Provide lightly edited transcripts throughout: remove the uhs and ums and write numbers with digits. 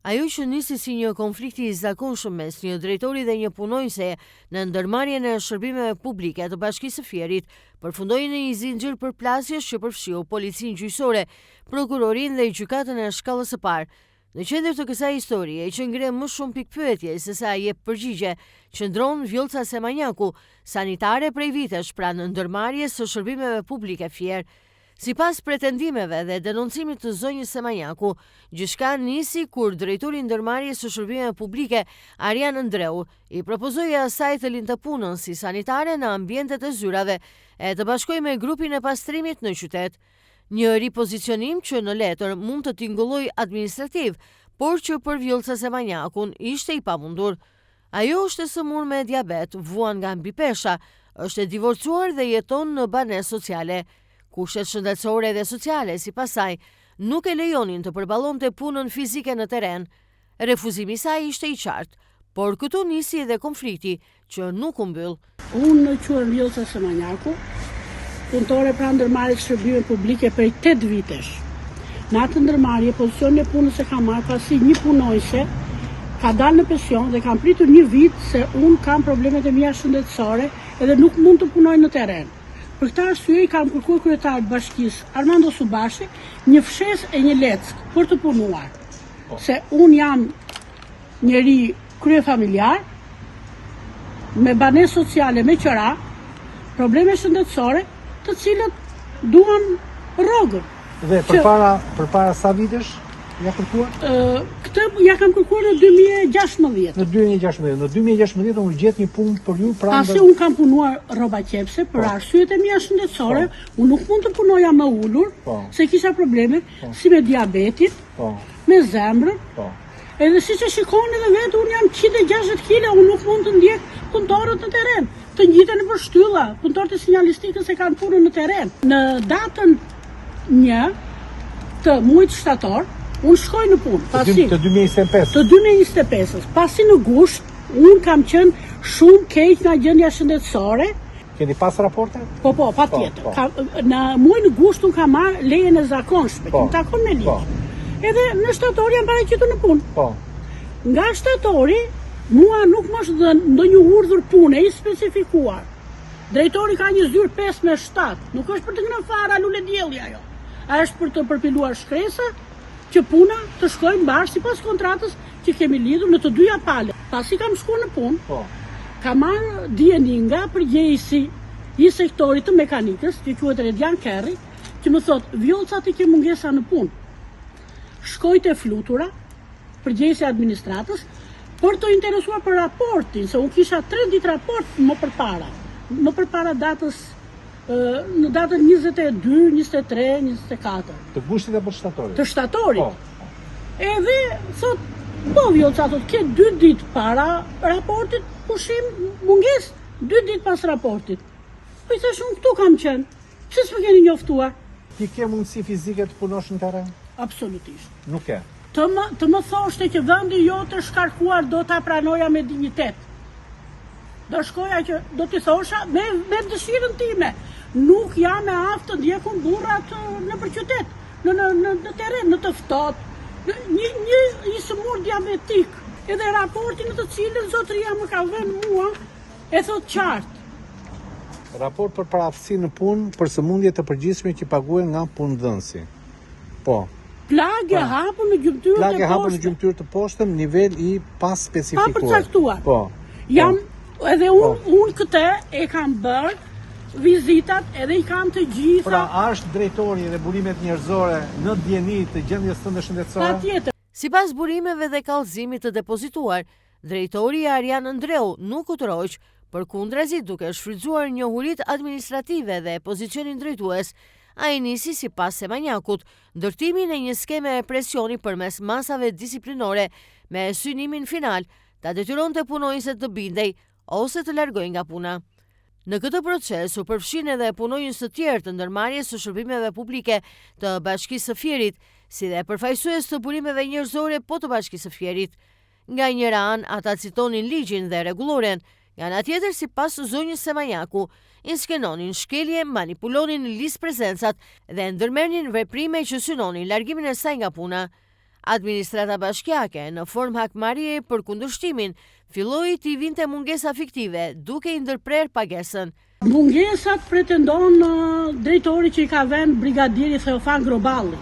Ajo që nisi si një konflikti i zakonshëm mes një drejtori dhe një punonjëse në ndërmarrjen e shërbimeve publike të Bashkisë së Fierit përfundoi në një zinxhir përplasjesh që përfshiu policinë gjyqësore, prokurorin dhe gjykatën e shkallës së parë. Në qendër të kësaj historie që ngre më shumë pikpyetje se sa jep përgjigje, qëndron Vjollca Semanjaku, sanitare prej vitesh pranë ndërmarrjes së shërbimeve publike Fier. Sipas pretendimeve dhe denoncimit të zonjës Semanjaku, gjithçka nisi kur drejtori i ndërmarrjes së shërbimeve publike Arjan Ndreu i propozoi asaj të lindë punën si sanitare në ambientet e zyrave e të bashkojë me grupin e pastrimit në qytet. Një ripozicionim që në letër mund të tingëlloj administrativ, por që për Vjollca Semanjakun ishte i pamundur. Ajo është e sëmurë me diabet, vuan nga mbipesha, është e divorcuar dhe jeton në banesë sociale. Kushtet shëndetësore dhe sociale, sipas saj, nuk e lejonin të përballonte punën fizike në terren. Refuzimi i saj ishte i qartë, por këtu nisi edhe konflikti që nuk u mbyll. Unë quhem Vjollca Semanjaku, punëtore pranë ndërmarrjes shërbime publike prej 8 vitesh. Në atë ndërmarrje, pozicionin e punës e kam marrë pasi një punonjëse ka dalë në pension dhe kam pritur një vit se unë kam problemet e mia shëndetësore edhe nuk mund të punoj në terren. Për këtë arsye i kam kërkuar kryetarit bashkisë Armando Subashi një fshesë e një leckë për të punuar. Se unë jam njeri kryefamiljar, me banesë sociale me qëra, probleme shëndetësore, të cilët duan rrogën. Dhe përpara sa vitesh ja kërkuar? Këtë ja kam kërkuar në 2016. Në 2016 unë gjet një punë për ju pranë. Pasi unë kam punuar rroba qepse për arsyet e mia shëndetësore, unë nuk mund të punoja më ulur, se kisha probleme si me diabetin, me zemrën. Edhe siç e shikoni edhe vetë, unë jam 160 kg, unë nuk mund të ndjek punëtorët në terren. Të ngjiten në shtylla, punëtorët e sinjalistikës e kanë punën në terren. Në datën 1 të muajit shtator, unë shkoj në punë. Të 2025. Të 2025. Pasi në gusht, unë kam qenë shumë keq nga gjendja shëndetësore. Keni pas raporte? Po, patjetër. Në muajin gusht unë kam marrë lejen e zakonshme, që më takon me ligj. Edhe në shtator jam paraqitur në punë. Nga shtatori, mua nuk më është dhënë ndonjë urdhër pune i specifikuar. Drejtori ka një zyrë 5 me 7. Nuk është për të ngrënë fara lule dielli ajo. Është për të përpiluar shkresa që puna të shkojnë mbar sipas kontratës që kemi lidhur në të dyja palët. Pasi kam shkuar në punë, kam marrë dieni nga përgjegjësi i sektorit të mekanikës, që quhet Redian Kerri, që më thotë, Vjollca ti ke mungesa në punë. Shkoj te flutura, përgjegjësi administratës, për të interesuar për raportin, se unë kisha 3 ditë raport më përpara datës, në datën 22, 23, 24. Të gushtit apo të shtatorit? Të shtatorit. Edhe, thot, po Vjollca, thot, ke 2 ditë para raportit, pushim munges, 2 ditë pas raportit. Po i thash, unë këtu kam qenë, pse s'më keni njoftuar? Ti ke mundësi fizike të punosh në terren? Absolutisht. Nuk ke? Të më thoshte që vendi jote shkarkuar do ta pranoja me dinjitet. Do shkoja që do t'i thosha me dëshirën time. Nuk jam e aftë të ndjekun burrat në qytet, në terren, në të ftohtë, një sëmur diabetik. Edhe raportin në të cilën zotëria më ka vënë mua, e thot qartë. Raport për paraftësi në punë për sëmundje të përgjithshme që paguhen nga punëdhënësi. Po. Plagë hapur në gjymtyrë të poshtëm, nivel i pas specifikuar. Pa përcaktuar. Po. Jam edhe unë këtë e kam bërë vizitat edhe i kam të gjitha. Pra, është drejtori dhe burimet njerëzore në dieni të gjendjes tënde shëndetësore? Patjetër. Sipas burimeve dhe kallëzimit të depozituar, drejtori Arjan Ndreu nuk utroq, përkundrazi duke shfrytzuar njohuritë administrative dhe pozicionin drejtues, ai nisi sipas Semanjakut ndërtimin e një skeme e presioni përmes masave disiplinore me synimin final ta detyronte punonjësit të bindej ose të largojnë nga puna. Në këtë proces u përfshin edhe punonjës të tjerë të ndërmarrjes së shërbimeve publike të Bashkisë së Fierit, si dhe përfaqësues të burimeve njerëzore po të Bashkisë së Fierit. Nga njëra anë ata citonin ligjin dhe rregulloren, nga ana tjetër sipas zonjës Semanjaku, inskenonin shkelje, manipulonin listë prezencat dhe ndërmerrnin veprime që synonin largimin e saj nga puna. Administrata bashkiake në formë hakmarrjeje për kundërshtimin filloi t'i vinte mungesa fiktive, duke i ndërprer pagesën. Mungesat pretendon drejtori që i ka vënë brigadieri Theofan Groballi.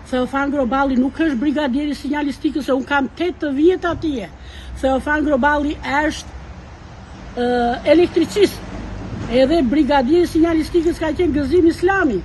Theofan Groballi nuk është brigadieri sinjalistikës, se unë kam 8 vjet atje. Theofan Groballi është elektricist. Edhe brigadieri sinjalistikës ka qenë Gëzim Islami.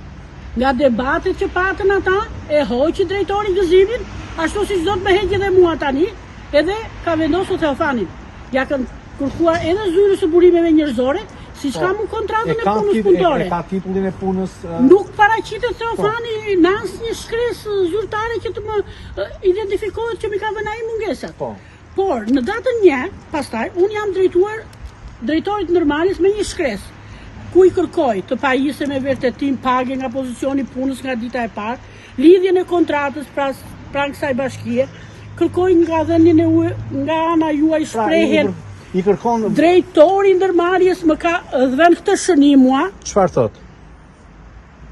Nga debatet që patën ata, e hoqi drejtori Gëzimin, ashtu si do të më heqë edhe mua tani, edhe ka vendosur Theofanin. Ja kanë kërkuar edhe zyrës së burimeve njerëzore, siç ka mu kontratën e punës punëtore. E ka titullin e punës. Nuk paraqitet Theofani në asnjë shkresë zyrtare që të më identifikohet që mi ka vënë ai mungesat. Por në datën 1, pastaj unë jam drejtuar drejtorit ndërmarrjes me një shkresë, ku i kërkoj të pajisë me vërtetim pagë nga pozicioni punës nga dita e parë, lidhjen e kontratës pranë kësaj bashkie, kërkoj nga dhënien nga ana juaj shprehjen. I kërkon drejtori i ndërmarrjes më ka dhënë këtë shënim mua. Çfarë thot?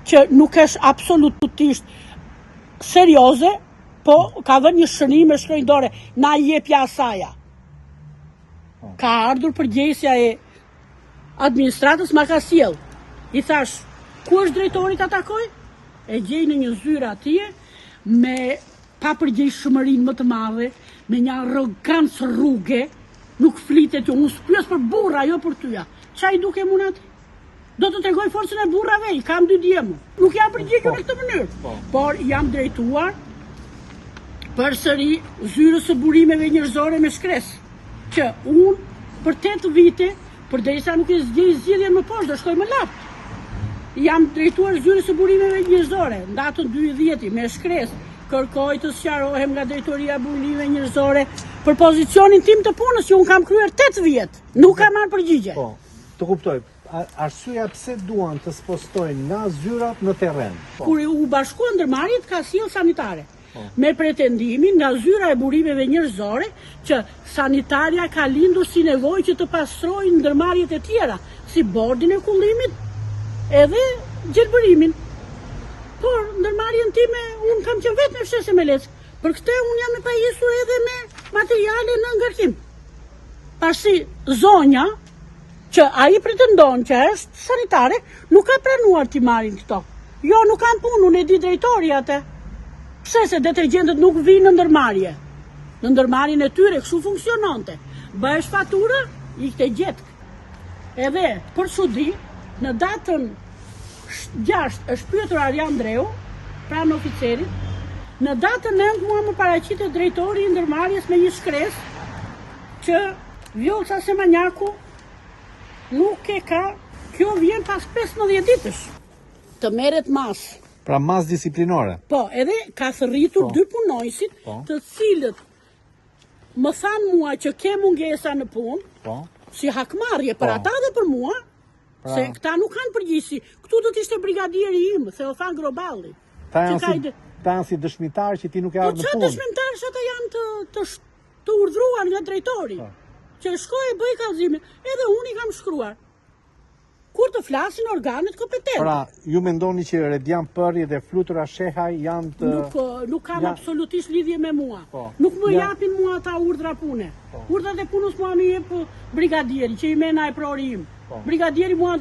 Që nuk është absolutisht serioze, po ka dhënë një shënim me shkronjë na jepja asaja. Ka ardhur përgjegjësia e administratës, ma ka sjell. I thash, ku është drejtori ta takoj? E gjej në një zyrë atje me papërgjegjshmërinë më të madhe, me një arrogancë rruge. Nuk flitet, unë s'pyes për burra, jo për tyja. Çaj duke munat? Do të tregoj forcën e burrave, i kam 2 djemu. Nuk jam përgjegjur në këtë mënyrë. Por jam drejtuar përsëri zyrës së burimeve njerëzore me shkresë. Që unë për 8 vite, përderisa nuk e zgjej zgjidhjen më poshtë, do shkoj më lart. Jam drejtuar zyrës së burimeve njerëzore, datën 2/10 me shkresë. Kërkoj të sqarohem nga drejtoria e burimeve njerëzore për pozicionin tim të punës që unë kam kryer 8 vjet. Nuk kam marrë përgjigje. Po, të kuptoj. Arsyeja pse duan të spostojnë nga zyrat në terren. Kur u bashkua ndërmarrjet ka sjell sanitare. Me pretendimin nga zyra e burimeve njerëzore që sanitaria ka lindur si nevojë që të pastrojnë ndërmarrjet e tjera, si bordin e kullimit edhe gjelbërimin. Por ndërmarrjen time unë kam qenë vetëm me fshesë me leckë. Për këtë unë jam e pajisur edhe me materiale në ngarkim. Pasi zonja që ai pretendon që është sanitare, nuk ka pranuar t'i marrin këto. Jo, nuk kam punë, unë e di drejtori atë. Pse se detergjentët nuk vinë në ndërmarrje. Në ndërmarrjen e tyre kështu funksiononte. Bëhesh fatura, ikte gjetk. Edhe për çudi, në datën 6 është pyetur Arjan Dreu, pranë oficerit. Në datën 9 mua më paraqitet drejtori i ndërmarrjes me një shkresë që Vjollca Semanjaku nuk e ka, kjo vjen pas 15 ditësh të merret mas. Pra mas disiplinore. Po, edhe ka thërritur 2 punojësit të cilët më thanë mua që ke mungesa në punë, si hakmarrje për ata dhe për mua, se këta nuk kanë përgjegjësi. Këtu do të ishte brigadieri im, Theofan Groballi. Ta janë si dëshmitar që ti nuk e ardhë në punë. Po çfarë dëshmitar që ata janë të urdhruar nga drejtori, që shkoj e bëj kallëzimin, edhe unë i kam shkruar. Kur të flasin organet kompetente. Pra, ju mendoni që Redian Përri dhe Flutura Shehaj janë të... Nuk kam absolutisht lidhje me mua. Nuk më japin mua ata urdhra pune. Urdhrat e punës mua më jep brigadieri, që i mena e prori im. Brigadieri mua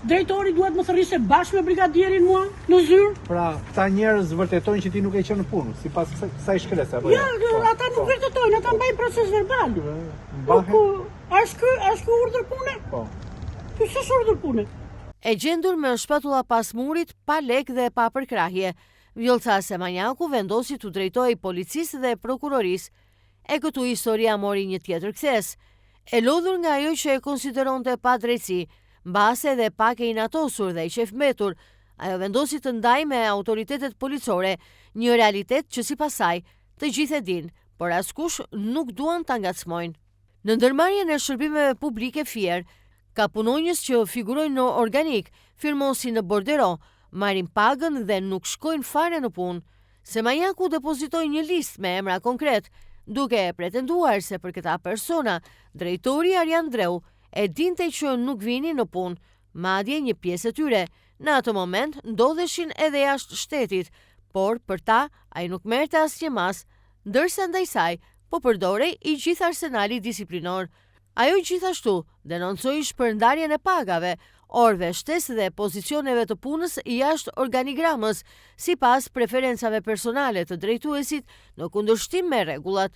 drejtori duhet më thërrisë bashkë me brigadierin mua në zyrë. Pra, këta njerëz vërtetojnë që ti nuk e qenë në punë, sipas kësaj shkrese. Ja, ata nuk vërtetojnë, ata mbajnë proces verbal. Është urdhër pune? Po. Kësë urdhër pune? E gjendur me shpatulla pas murit, pa lek dhe pa përkrahje, Vjollca Semanjaku vendosi të drejtojë policisë dhe prokurorisë. E këtu historia mori një tjetër kthes. E lodhur nga ajo që e konsideronte pa drejtësi, mbase dhe pak e inatosur dhe i qefmetur, ajo vendosi të ndajë me autoritetet policore, një realitet që sipas saj të gjithë e dinë, por askush nuk duan ta ngacmojnë. Në ndërmarrjen e shërbimeve publike Fier, ka punonjës që figurojnë në organik, firmosin në bordero, marrin pagën dhe nuk shkojnë fare në punë. Semanjaku depozitoi një listë me emra konkret, duke pretenduar se për këta persona, drejtori Arjan Dreu e dinte që nuk vinin në punë, madje një pjesë e tyre, në atë moment ndodheshin edhe jashtë shtetit, por për ta ai nuk merrte asnjë mas, ndërsa ndaj saj po përdorej i gjithë arsenali disiplinor. Ajo gjithashtu denoncoi shpërndarjen e pagave, orëve shtesë dhe pozicioneve të punës jashtë organigramës, sipas preferencave personale të drejtuesit në kundërshtim me rregullat.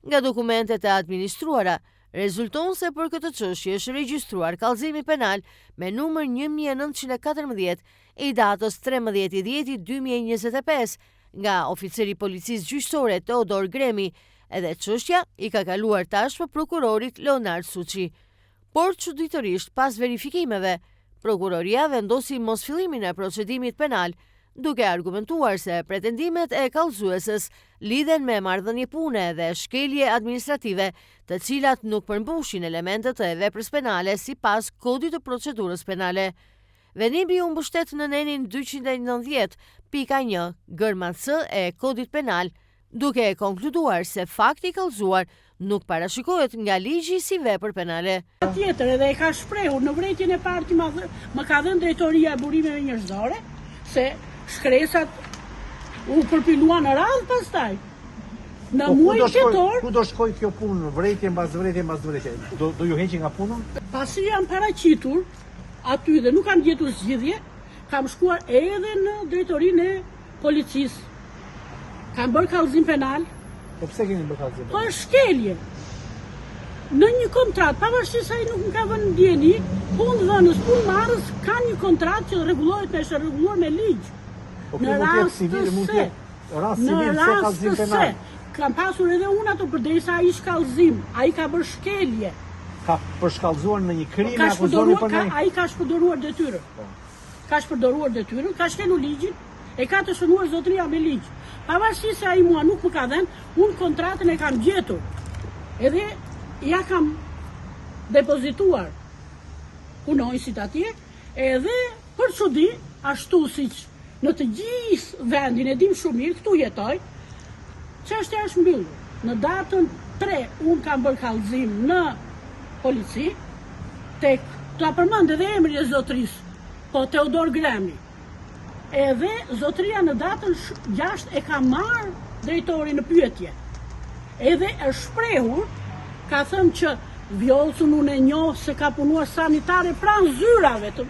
Nga dokumentet e administruara, rezulton se për këtë çështje është regjistruar kallëzimi penal me numër 1914 i datës 13/10/2025 nga oficeri i policisë gjyqësore Teodor Gremi, edhe çështja i ka kaluar tash për prokurorit Leonard Suçi. Por çuditërisht, pas verifikimeve, prokuroria vendosi mosfillimin e procedimit penal, duke argumentuar se pretendimet e kallëzuesës lidhen me marrëdhënie pune dhe shkelje administrative, të cilat nuk përmbushin elementet e veprës penale sipas kodit të procedurës penale. Vendimi u mbështet në nenin 290.1 gërma C e kodit penal, duke konkluduar se fakti i kallëzuar nuk parashikohet nga ligji si vepër penale. Tjetër edhe e ka shprehur në vretjen e parë që më ka dhënë drejtoria e burimeve njerëzore se shkresat u përpiluan në radhë pastaj. Në muajin tetor, ku do shkoj kjo punë, vretje mbas vretje mbas vretje? Do ju heqi nga puna? Pasi jam paraqitur aty dhe nuk kam gjetur zgjidhje, kam shkuar edhe në drejtorinë e policisë. Kam bërë kallëzim penal. Po pse keni bërë kallëzim penal? Për shkelje. Në një kontratë, pavarësisht se ai nuk më ka vënë ndjeni, punëdhënës, punëmarrës kanë një kontratë që rregullohet me është rregulluar me ligj. Në rast të se, kam pasur edhe unë ato përderisa ai shkallëzim, ai ka bërë shkelje. Ka përshkallëzuar në një krim e akuzuar për ne? Ai ka shpërdoruar detyrën. Ka shpërdoruar detyrën, ka shkelur ligjin, e ka të shënuar zotëria me ligj. Pavarësisht se ai mua nuk më ka dhënë, unë kontratën e kam gjetur. Edhe ja kam depozituar punonjësit atje, edhe për çudi, ashtu siç në të gjithë vendin e dim shumë mirë, këtu jetoj, çështja është mbyllur. Në datën 3 unë kam bërë kallëzim në polici, tek ta përmend edhe emrin e zotërisë, po Teodor Gremi. Edhe zotëria në datën 6 e ka marrë drejtorin në pyetje. Edhe është shprehur, ka thënë që Vjollcun unë e njoh se ka punuar sanitare pranë zyrave të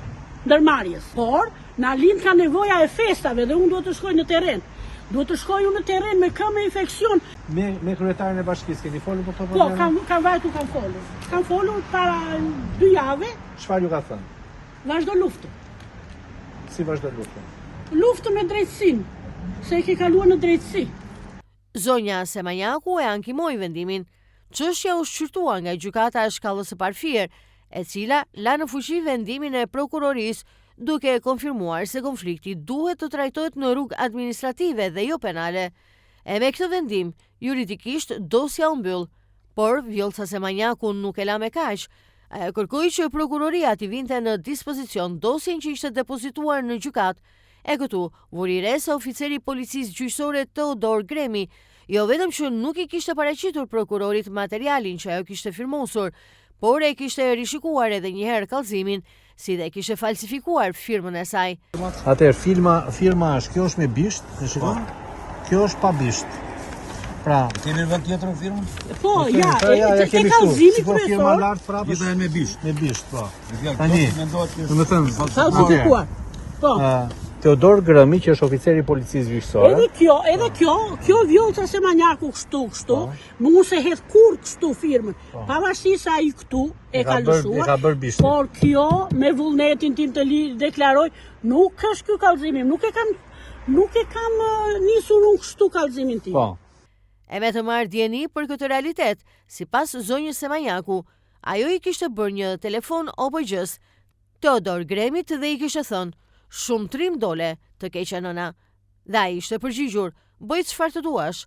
ndërmarrjes. Por na lind ka nevoja e festave dhe unë duhet të shkoj në terren. Duhet të shkoj unë në terren me këmbë infeksion. Me kryetarin e bashkisë keni folur për këtë Po, problem? kam vajtur, kam folur. Kam folur para 2 jave. Çfarë ju ka thënë? Vazhdo luftën. Si vazhdo luftën? Luftë me drejtësinë, se e ke kaluar në drejtësi. Zonja Semanjaku e ankimoi vendimin. Çështja u shqyrtua nga gjykata e shkallës së parë, e cila la në fuqi vendimin e prokurorisë, duke konfirmuar se konflikti duhet të trajtohet në rrugë administrative dhe jo penale. E me këtë vendim, juridikisht dosja u mbyll, por Vjollca Semanjaku nuk e la me kaq. Ajo kërkoi që prokuroria t'i vinte në dispozicion dosjen që ishte depozituar në gjykatë. E këtu vuri re se oficeri i policisë gjyqësore Teodor Gremi jo vetëm që nuk i kishte paraqitur prokurorit materialin që ajo kishte firmosur, por e kishte rishikuar edhe një herë kallëzimin, si dhe kishte falsifikuar firmën e saj. Atëherë firma është, kjo është me bisht, e shikon? Kjo është pa bisht. Pra, kemi në vend tjetër në firmën? Po, ja kemi kallëzimi këtu. Si firma lart prapë. Gjithë me bisht. Me bisht, po. Tani, Domethënë, po. Teodor Gremi, që është oficeri i policisë gjyqësore. Edhe kjo Vjollca Semanjaku kështu, mu se hedh kur kështu firmën. Pavarësisht se ai këtu e ka lëshuar, por kjo me vullnetin tim të deklaroj, nuk është ky kallëzimi, nuk e kam nisur unë kështu kallëzimin tim. Po. E me të marrë dieni për këtë realitet, sipas zonjës Semanjaku, ajo i kishte bërë një telefon OPG-s Teodor Gremit dhe i kishte thënë: "Shumë trim dole, të keqja nëna." Dhe ai ishte përgjigjur: "Bëj çfarë të duash."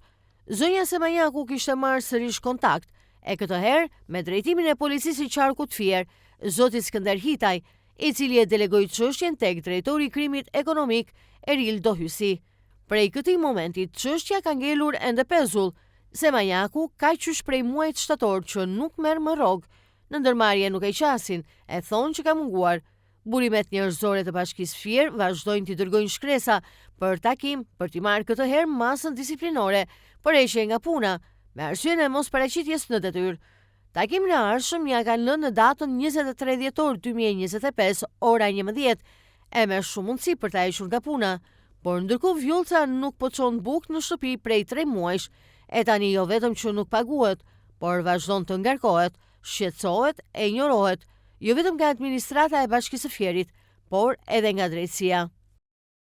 Zonja Semanjaku kishte marrë sërish kontakt, e këtë herë me drejtimin e policisë i Qarkut Fier, zoti Skënder Hitaj, i cili e delegoi çështjen tek drejtori i krimit ekonomik Eril Dohysi. Prej këtij momenti çështja ka ngelur ende pezull. Semanjaku ka qysh prej muajit shtator që nuk merr më rrogë. Në ndërmarrje nuk e qasin, e thonë që ka munguar. Burimet njerëzore të Bashkisë Fier vazhdojnë t'i dërgojnë shkresa për takim për t'i marrë këtë herë masën disiplinore për heqje nga puna, me arsyeën e mos paraqitjes në detyrë. Takimin e ardhshëm ja kanë lënë në datën 23 dhjetor 2025 ora 11 e me shumë mundësi për ta hequr nga puna, por ndërkohë Vjollca nuk po çon bukë në shtëpi prej 3 muajsh, e tani jo vetëm që nuk paguhet, por vazhdon të ngarkohet, shqetësohet e injorohet, jo vetëm nga administrata e Bashkisë së Fierit, por edhe nga drejtësia.